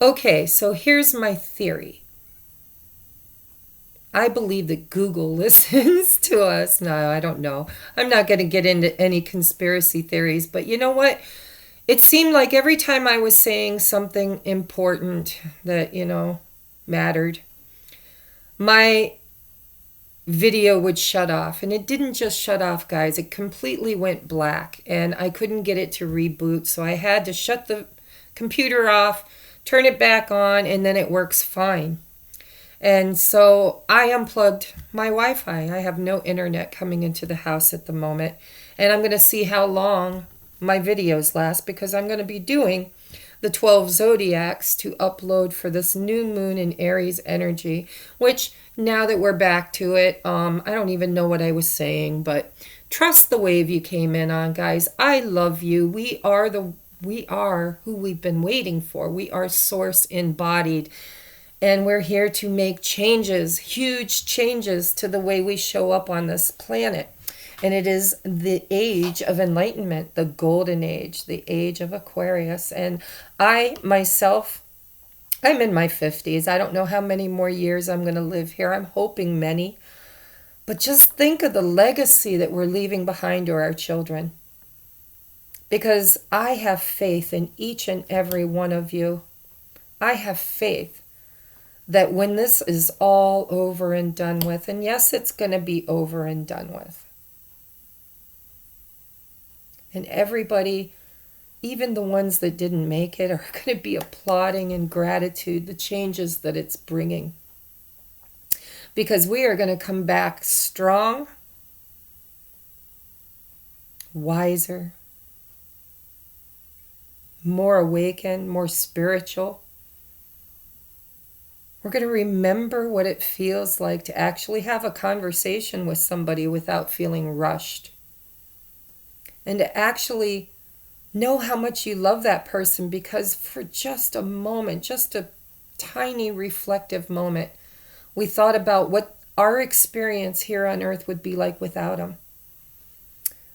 Okay, so here's my theory. I believe that Google listens to us. No, I don't know. I'm not going to get into any conspiracy theories, but you know what? It seemed like every time I was saying something important that, mattered, my video would shut off. And it didn't just shut off, guys. It completely went black and I couldn't get it to reboot. So I had to shut the computer off, turn it back on, and then it works fine. And so I unplugged my Wi-Fi. I have no internet coming into the house at the moment. And I'm going to see how long my videos last, because I'm going to be doing the 12 zodiacs to upload for this new moon in Aries energy, which now that we're back to it, I don't even know what I was saying, but trust the wave you came in on, guys. I love you. We are who we've been waiting for. We are source embodied. And we're here to make changes, huge changes to the way we show up on this planet. And it is the age of enlightenment, the golden age, the age of Aquarius. And I myself, I'm in my 50s. I don't know how many more years I'm going to live here. I'm hoping many. But just think of the legacy that we're leaving behind to our children. Because I have faith in each and every one of you. I have faith that when this is all over and done with, and yes, it's going to be over and done with, and everybody, even the ones that didn't make it, are going to be applauding in gratitude the changes that it's bringing. Because we are going to come back strong, wiser, more awakened, more spiritual. We're going to remember what it feels like to actually have a conversation with somebody without feeling rushed. And to actually know how much you love that person, because for just a moment, just a tiny reflective moment, we thought about what our experience here on earth would be like without them.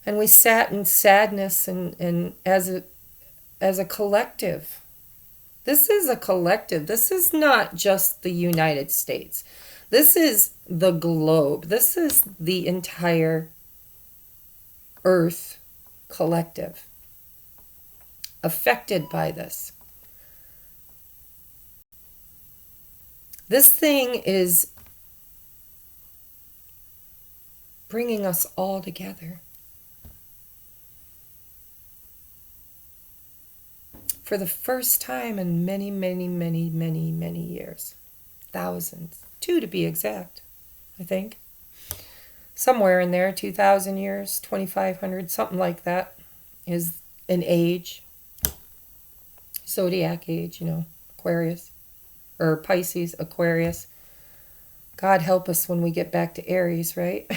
And we sat in sadness and as a collective. This is a collective. This is not just the United States. This is the globe. This is the entire Earth collective affected by this. This thing is bringing us all together. For the first time in many, many, many, many, many years. Thousands. 2 to be exact, I think. Somewhere in there, 2,000 years, 2,500, something like that, is an age. Zodiac age, Aquarius. Or Pisces, Aquarius. God help us when we get back to Aries, right?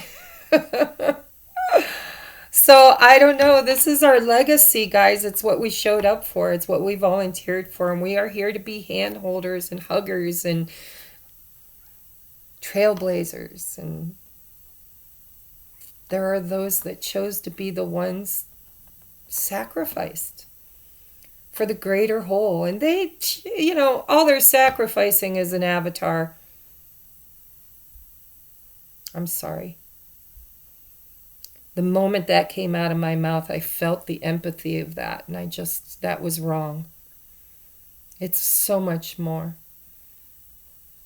So I don't know. This is our legacy, guys. It's what we showed up for. It's what we volunteered for. And we are here to be hand holders and huggers and trailblazers. And there are those that chose to be the ones sacrificed for the greater whole. And they, all they're sacrificing is an avatar. I'm sorry. The moment that came out of my mouth, I felt the empathy of that. And that was wrong. It's so much more.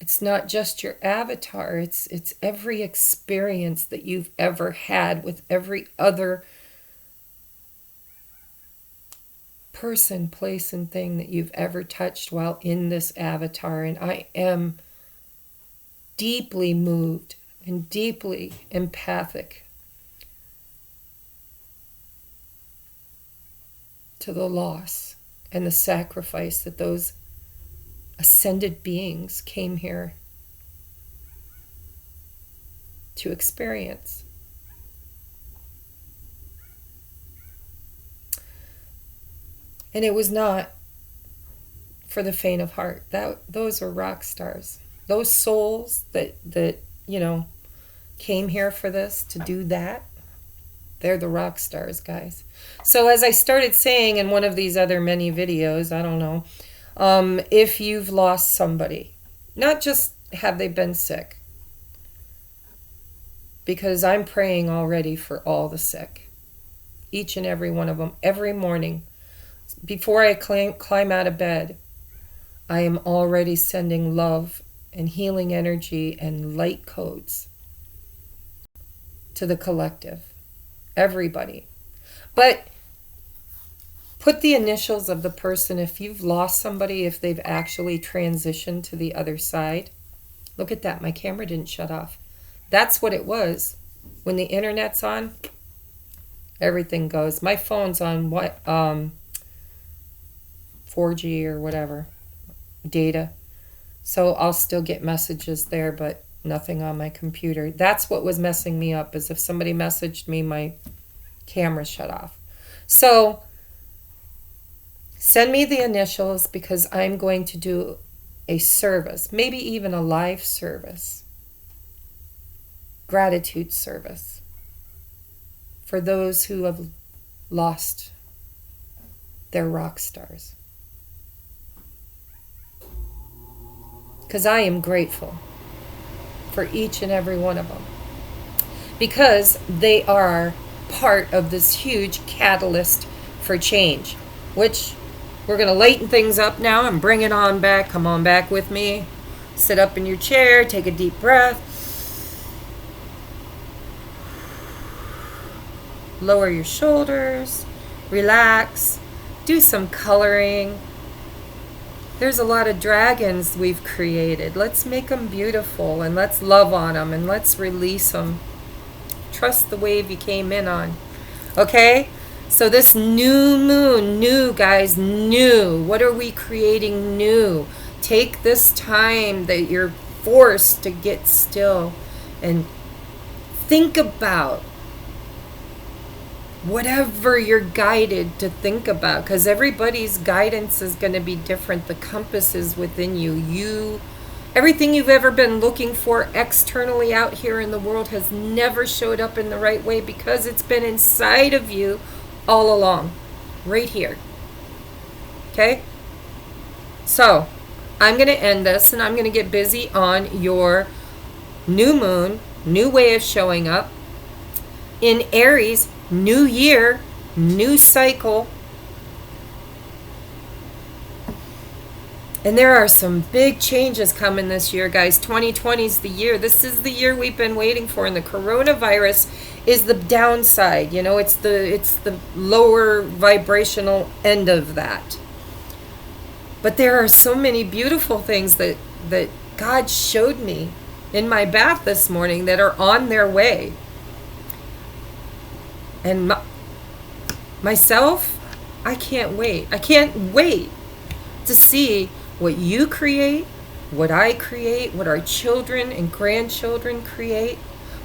It's not just your avatar. It's every experience that you've ever had with every other person, place, and thing that you've ever touched while in this avatar. And I am deeply moved and deeply empathic to the loss and the sacrifice that those ascended beings came here to experience. And it was not for the faint of heart. Those are rock stars. Those souls that came here for this, to do that, they're the rock stars, guys. So as I started saying in one of these other many videos, I don't know, If you've lost somebody, not just have they been sick, because I'm praying already for all the sick, each and every one of them, every morning. Before I climb out of bed, I am already sending love and healing energy and light codes to the collective, everybody. But put the initials of the person, if you've lost somebody, if they've actually transitioned to the other side. Look at that, my camera didn't shut off. That's what it was. When the internet's on, everything goes. My phone's on 4G or whatever, data. So I'll still get messages there, but nothing on my computer. That's what was messing me up, is if somebody messaged me, my camera shut off. So send me the initials, because I'm going to do a service, maybe even a live service, gratitude service for those who have lost their rock stars. Because I am grateful for each and every one of them, because they are part of this huge catalyst for change, which we're going to lighten things up now and bring it on back. Come on back with me. Sit up in your chair, take a deep breath. Lower your shoulders, relax, do some coloring. There's a lot of dragons we've created. Let's make them beautiful, and let's love on them, and let's release them. Trust the wave you came in on. Okay? So this new moon, new guys, new. What are we creating new? Take this time that you're forced to get still and think about whatever you're guided to think about, because everybody's guidance is going to be different. The compass is within you. Everything you've ever been looking for externally out here in the world has never showed up in the right way, because it's been inside of you all along, right here. Okay? So I'm going to end this, and I'm going to get busy on your new moon, new way of showing up. In Aries, new year, new cycle. And there are some big changes coming this year, guys. 2020 is the year. This is the year we've been waiting for. And the coronavirus is the downside. You know, it's the lower vibrational end of that. But there are so many beautiful things that God showed me in my bath this morning that are on their way. And myself, I can't wait. I can't wait to see what you create, what I create, what our children and grandchildren create,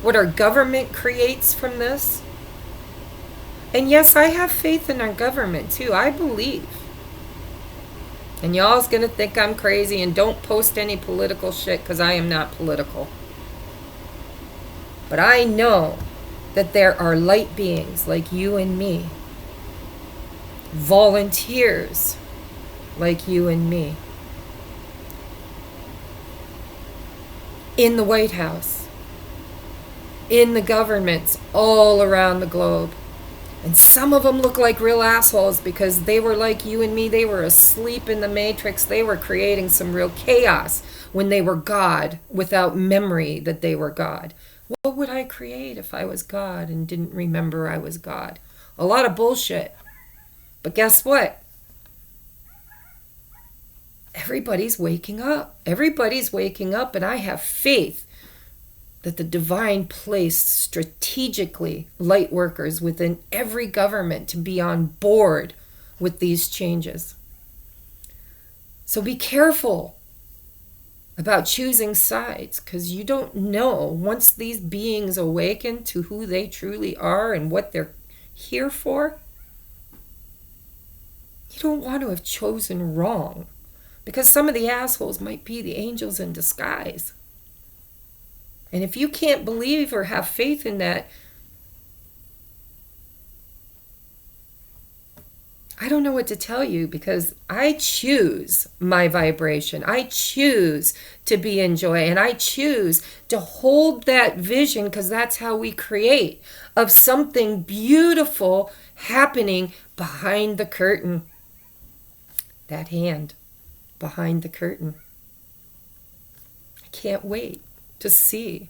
what our government creates from this. And yes, I have faith in our government too. I believe. And y'all's going to think I'm crazy, and don't post any political shit, because I am not political. But I know that there are light beings like you and me, volunteers like you and me, in the White House, in the governments all around the globe. And some of them look like real assholes, because they were like you and me. They were asleep in the matrix. They were creating some real chaos when they were God, without memory that they were God. What would I create if I was God and didn't remember I was God? A lot of bullshit. But guess what? Everybody's waking up. Everybody's waking up, and I have faith that the divine placed strategically light workers within every government to be on board with these changes. So be careful about choosing sides, because you don't know, once these beings awaken to who they truly are and what they're here for, you don't want to have chosen wrong, because some of the assholes might be the angels in disguise. And if you can't believe or have faith in that, I don't know what to tell you because I choose my vibration. I choose to be in joy, and I choose to hold that vision, because that's how we create, of something beautiful happening behind the curtain. That hand behind the curtain. I can't wait to see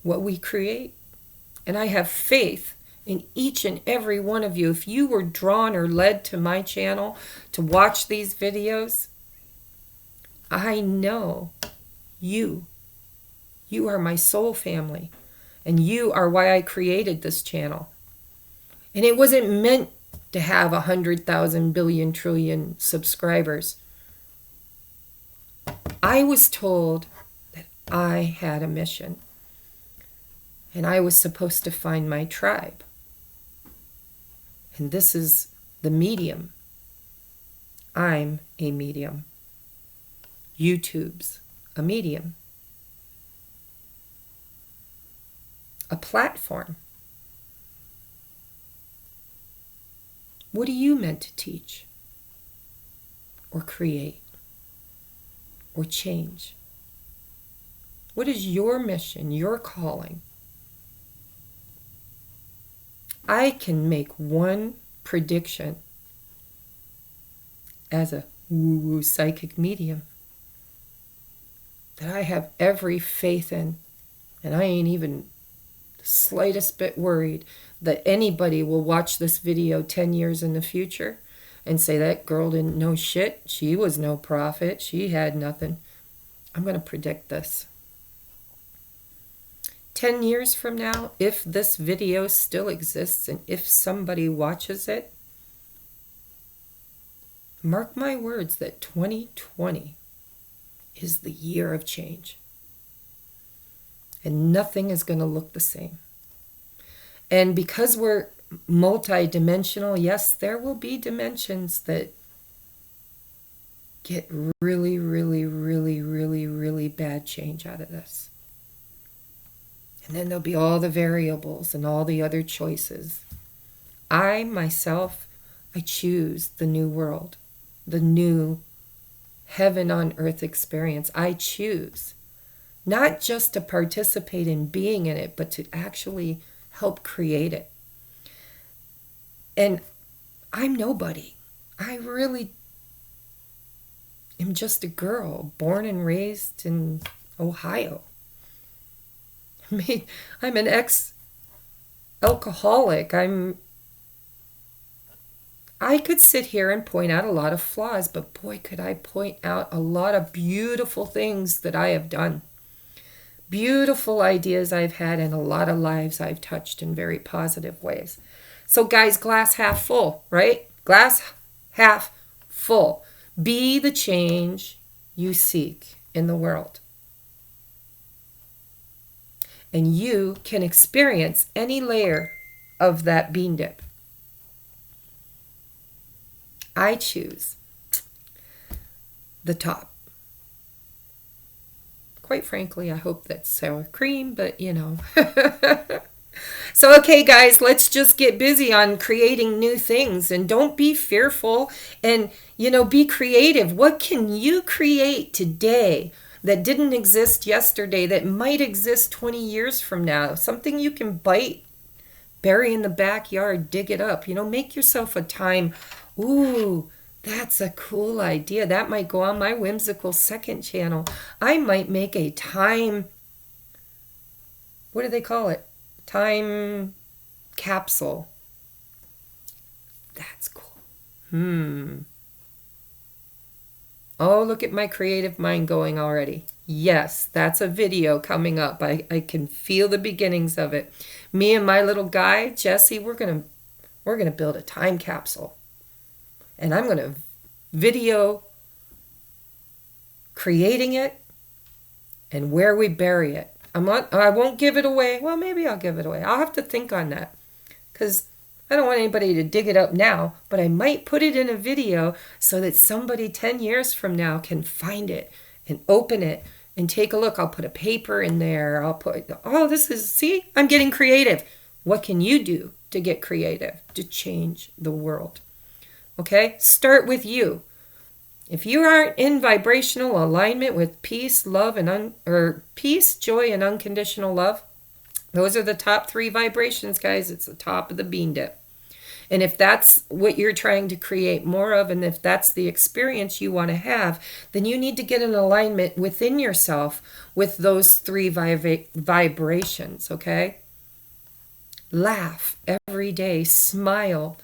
what we create. And I have faith in each and every one of you. If you were drawn or led to my channel to watch these videos, I know you are my soul family, and you are why I created this channel. And it wasn't meant to have 100,000 billion trillion subscribers. I was told that I had a mission, and I was supposed to find my tribe. And this is the medium. I'm a medium. YouTube's a medium. A platform. What are you meant to teach? Or create? Or change? What is your mission, your calling? I can make one prediction as a woo-woo psychic medium that I have every faith in, and I ain't even the slightest bit worried that anybody will watch this video 10 years in the future and say that girl didn't know shit, she was no prophet, she had nothing. I'm going to predict this. 10 years from now, if this video still exists and if somebody watches it, mark my words that 2020 is the year of change. And nothing is going to look the same. And because we're multi-dimensional, yes, there will be dimensions that get really, really, really, really, really bad change out of this. And then there'll be all the variables and all the other choices. I, myself, I choose the new world, the new heaven on earth experience. I choose not just to participate in being in it, but to actually help create it. And I'm nobody. I really am just a girl born and raised in Ohio. I'm an ex-alcoholic. I could sit here and point out a lot of flaws, but boy, could I point out a lot of beautiful things that I have done. Beautiful ideas I've had, and a lot of lives I've touched in very positive ways. So guys, glass half full, right? Glass half full. Be the change you seek in the world. And you can experience any layer of that bean dip. I choose the top. Quite frankly, I hope that's sour cream, but you know. So, okay, guys, let's just get busy on creating new things, and don't be fearful, and, be creative. What can you create today that didn't exist yesterday that might exist 20 years from now? Something you can bite, bury in the backyard, dig it up. Make yourself a time. Ooh, that's a cool idea. That might go on my whimsical second channel. I might make a time, what do they call it? Time capsule. That's cool. Oh, look at my creative mind going already. Yes, that's a video coming up. I can feel the beginnings of it. Me and my little guy, Jesse, we're gonna build a time capsule. And I'm gonna video creating it and where we bury it. I won't give it away. Well, maybe I'll give it away. I'll have to think on that, because I don't want anybody to dig it up now, but I might put it in a video so that somebody 10 years from now can find it and open it and take a look. I'll put a paper in there. I'll put, see, I'm getting creative. What can you do to get creative, to change the world? Okay? Start with you. If you aren't in vibrational alignment with peace, love, or peace, joy, and unconditional love, those are the top 3 vibrations, guys. It's the top of the bean dip. And if that's what you're trying to create more of, and if that's the experience you want to have, then you need to get in alignment within yourself with those 3 vibrations, okay? Laugh every day, smile,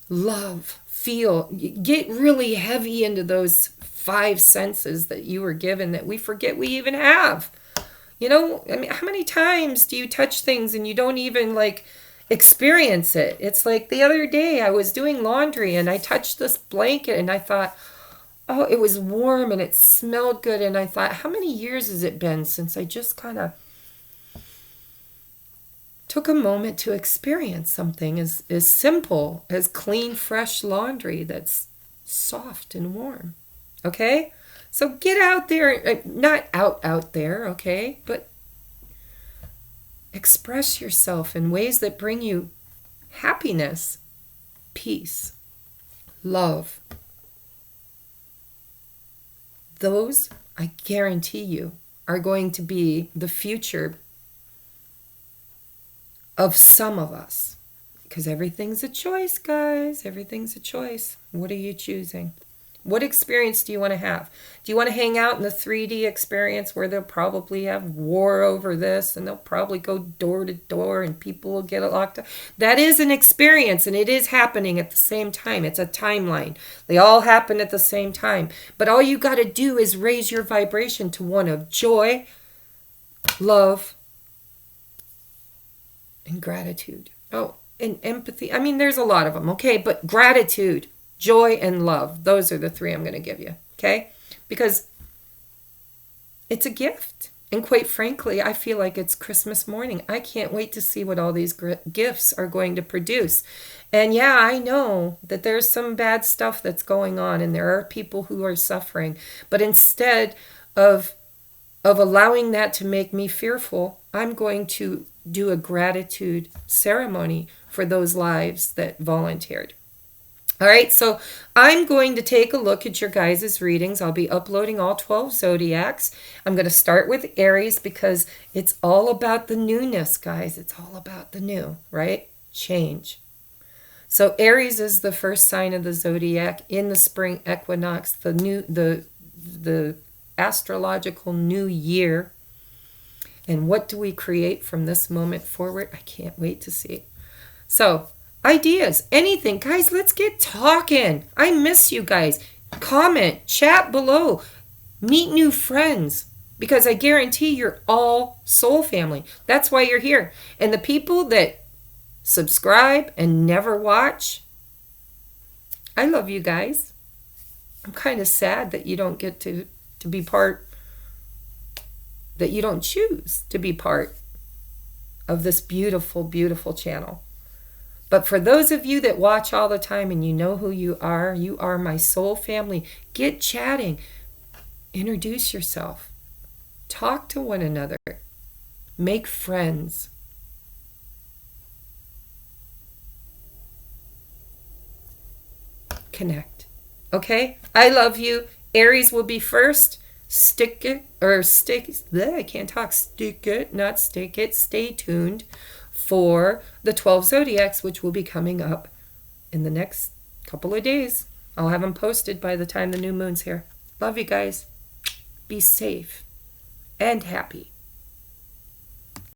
love, feel. Get really heavy into those 5 senses that you were given that we forget we even have. You know, I mean, how many times do you touch things and you don't even experience it? It's like the other day I was doing laundry and I touched this blanket and I thought, oh, it was warm and it smelled good. And I thought, how many years has it been since I just kind of took a moment to experience something as simple as clean, fresh laundry that's soft and warm. Okay? So get out there, not out there, okay? But express yourself in ways that bring you happiness, peace, love. Those, I guarantee you, are going to be the future of some of us. Because everything's a choice, guys. Everything's a choice. What are you choosing? What experience do you want to have? Do you want to hang out in the 3D experience where they'll probably have war over this and they'll probably go door to door and people will get locked up? That is an experience and it is happening at the same time. It's a timeline. They all happen at the same time. But all you got to do is raise your vibration to one of joy, love, and gratitude. Oh, and empathy. I mean, there's a lot of them, okay? But gratitude, joy, and love. Those are the 3 I'm going to give you, okay? Because it's a gift. And quite frankly, I feel like it's Christmas morning. I can't wait to see what all these gifts are going to produce. And yeah, I know that there's some bad stuff that's going on and there are people who are suffering. But instead of allowing that to make me fearful, I'm going to do a gratitude ceremony for those lives that volunteered. All right, so I'm going to take a look at your guys' readings. I'll be uploading all 12 zodiacs. I'm going to start with Aries because it's all about the newness, guys. It's all about the new, right? Change. So Aries is the first sign of the zodiac in the spring equinox, the astrological new year. And what do we create from this moment forward? I can't wait to see. So, ideas, anything. Guys, let's get talking. I miss you guys. Comment, chat below. Meet new friends. Because I guarantee you're all soul family. That's why you're here. And the people that subscribe and never watch, I love you guys. I'm kind of sad that you don't get to be part, that you don't choose to be part of this beautiful, beautiful channel. But for those of you that watch all the time and you know who you are my soul family. Get chatting. Introduce yourself. Talk to one another. Make friends. Connect. Okay? I love you. Aries will be first. Stick it, I can't talk. Stick it, not stick it. Stay tuned for the 12 zodiacs, which will be coming up in the next couple of days. I'll have them posted by the time the new moon's here. Love you guys. Be safe and happy.